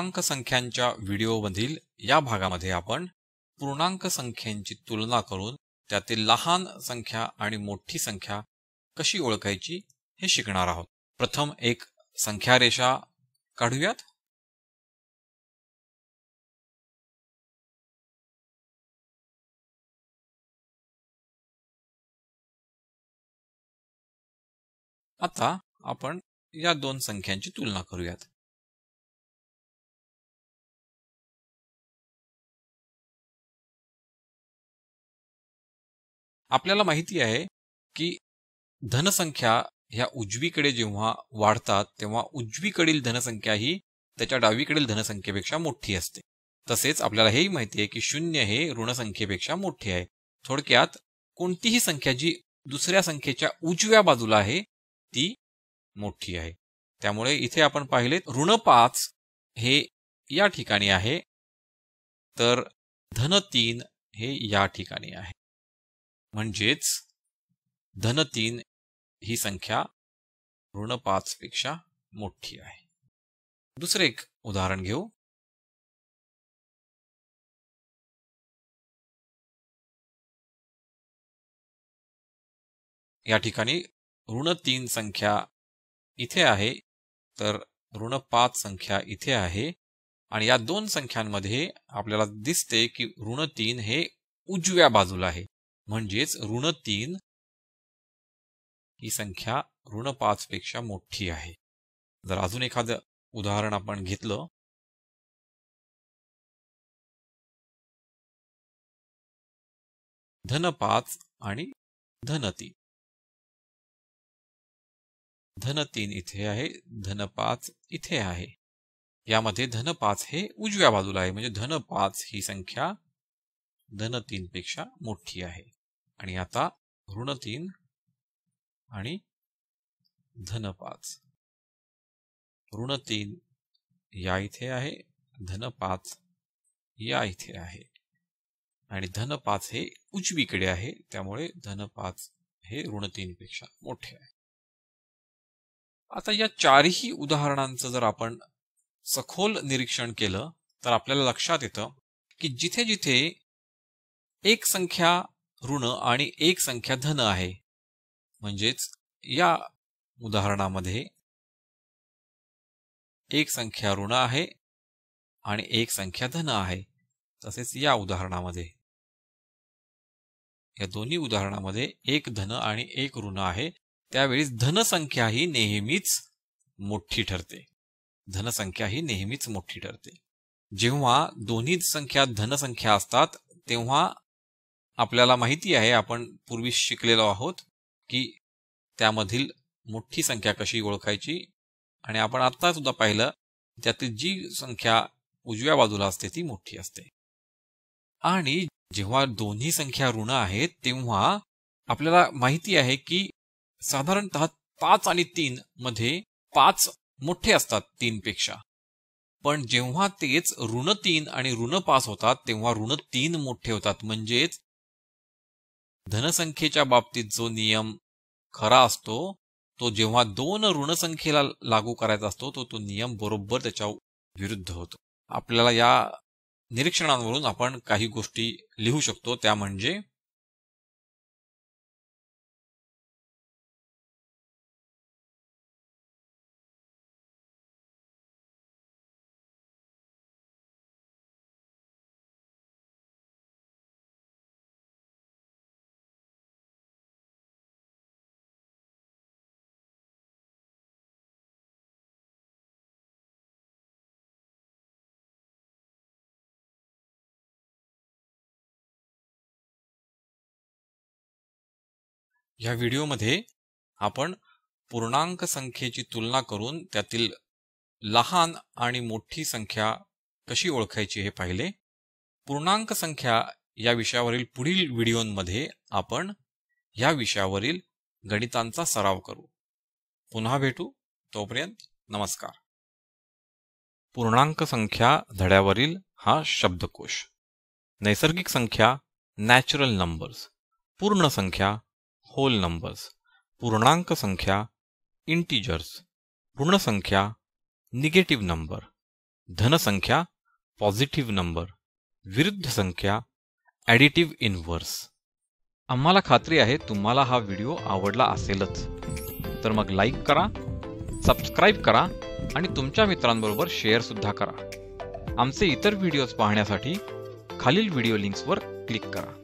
पूर्णांक संख्यांच्या व्हिडिओमधील या भागामध्ये आपण पूर्णांक संख्यांची तुलना करून त्यातील लहान संख्या आणि मोठी संख्या कशी ओळखायची हे शिकणार आहोत। प्रथम एक संख्या रेषा काढूयात। आता आपण या दोन संख्यांची तुलना करूयात। आपल्याला माहिती आहे की धनसंख्या ह्या उजवीकडे जेव्हा वाढतात तेव्हा उजवीकडील धनसंख्या ही त्याच्या डावीकडील धनसंख्येपेक्षा मोठी असते। तसेच आपल्याला हेही माहिती आहे की शून्य हे ऋणसंख्येपेक्षा मोठे आहे। थोडक्यात कोणतीही संख्या जी दुसऱ्या संख्येच्या उजव्या बाजूला आहे ती मोठी आहे। त्यामुळे इथे आपण पाहिले ऋण 5 हे या ठिकाणी आहे तर धन 3 हे या ठिकाणी आहे। म्हणजेच धन 3 ही संख्या ऋण 5 पेक्षा मोठी आहे। दुसरे एक उदाहरण घेऊ। या ठिकाणी ऋण 3 संख्या इथे आहे तर ऋण 5 संख्या इथे आहे आणि या दोन संख्यांमध्ये आपल्याला दिसते की ऋण 3 हे उजव्या बाजूला आहे। म्हणजेच ऋण 3 ही संख्या ऋण 5 पेक्षा मोठी आहे। जर अजून एखादं उदाहरण आपण घेतलं धन 5 आणि धन 3। धन 3 इथे आहे, धन 5 इथे आहे। यामध्ये धन 5 हे उजव्या बाजूला आहे म्हणजे धन 5 ही संख्या धन 3 पेक्षा मोठी आहे। आणि आता ऋण 3 आणि धन 5। ऋण 3 या इथे आहे, धन 5 या इथे आहे आणि धन 5 हे उजवीकडे आहे त्यामुळे धन 5 हे ऋण 3 पेक्षा मोठे आहे। आता या चारही उदाहरणांचं जर आपण सखोल निरीक्षण केलं तर आपल्याला लक्षात येतं की जिथे जिथे एक संख्या ऋण आणि एक संख्या धन आहे म्हणजेच या उदाहरणामध्ये एक संख्या ऋण आहे आणि एक संख्या धन आहे। तसेच या उदाहरणामध्ये या दोन्ही उदाहरणामध्ये एक धन आणि एक ऋण आहे त्यावेळी धनसंख्या ही नेहमीच मोठी ठरते। धनसंख्या ही नेहमीच मोठी ठरते। जेव्हा दोन्ही संख्या धनसंख्या असतात तेव्हा आपल्याला माहिती आहे, आपण पूर्वी शिकलेलो आहोत की त्यामधील मोठी संख्या कशी ओळखायची आणि आपण आता सुद्धा पाहिलं त्यातील जी संख्या उजव्या बाजूला असते ती मोठी असते। आणि जेव्हा दोन्ही संख्या ऋण आहेत तेव्हा आपल्याला माहिती आहे की साधारणतः 5 आणि 3 मध्ये 5 मोठे असतात 3 पेक्षा। पण जेव्हा तेच ऋण 3 आणि ऋण 5 होतात तेव्हा ऋण 3 मोठे होतात। म्हणजेच धनसंख्येच्या बाबतीत जो नियम खरा असतो तो जेव्हा दोन ऋण संख्येला लागू करायचा असतो तो नियम बरोबर त्याच्या विरुद्ध होतो। आपल्याला या निरीक्षणांवरून आपण काही गोष्टी लिहू शकतो। त्या म्हणजे या व्हिडिओमध्ये आपण पूर्णांक संख्येची तुलना करून त्यातील लहान आणि मोठी संख्या कशी ओळखायची हे पाहिले। पूर्णांक संख्या या विषयावरील पुढील व्हिडिओमध्ये आपण या विषयावरील गणितांचा सराव करू। पुन्हा भेटू, तोपर्यंत नमस्कार। पूर्णांक संख्या धड्यावरील हा शब्दकोश। नैसर्गिक संख्या नॅचरल नंबर्स, पूर्ण संख्या होल नंबर्स, पूर्णांक संख्या इंटीजर्स, ऋण संख्या निगेटिव्ह नंबर, धन संख्या पॉझिटिव्ह नंबर, विरुद्ध संख्या ॲडिटिव्ह इनव्हर्स. आम्हाला खात्री आहे तुम्हाला हा व्हिडिओ आवडला असेलच. तर मग लाईक करा, सबस्क्राईब करा आणि तुमच्या मित्रांबरोबर शेअर सुद्धा करा. आमचे इतर व्हिडिओज पाहण्यासाठी खालील व्हिडिओ लिंक्सवर क्लिक करा.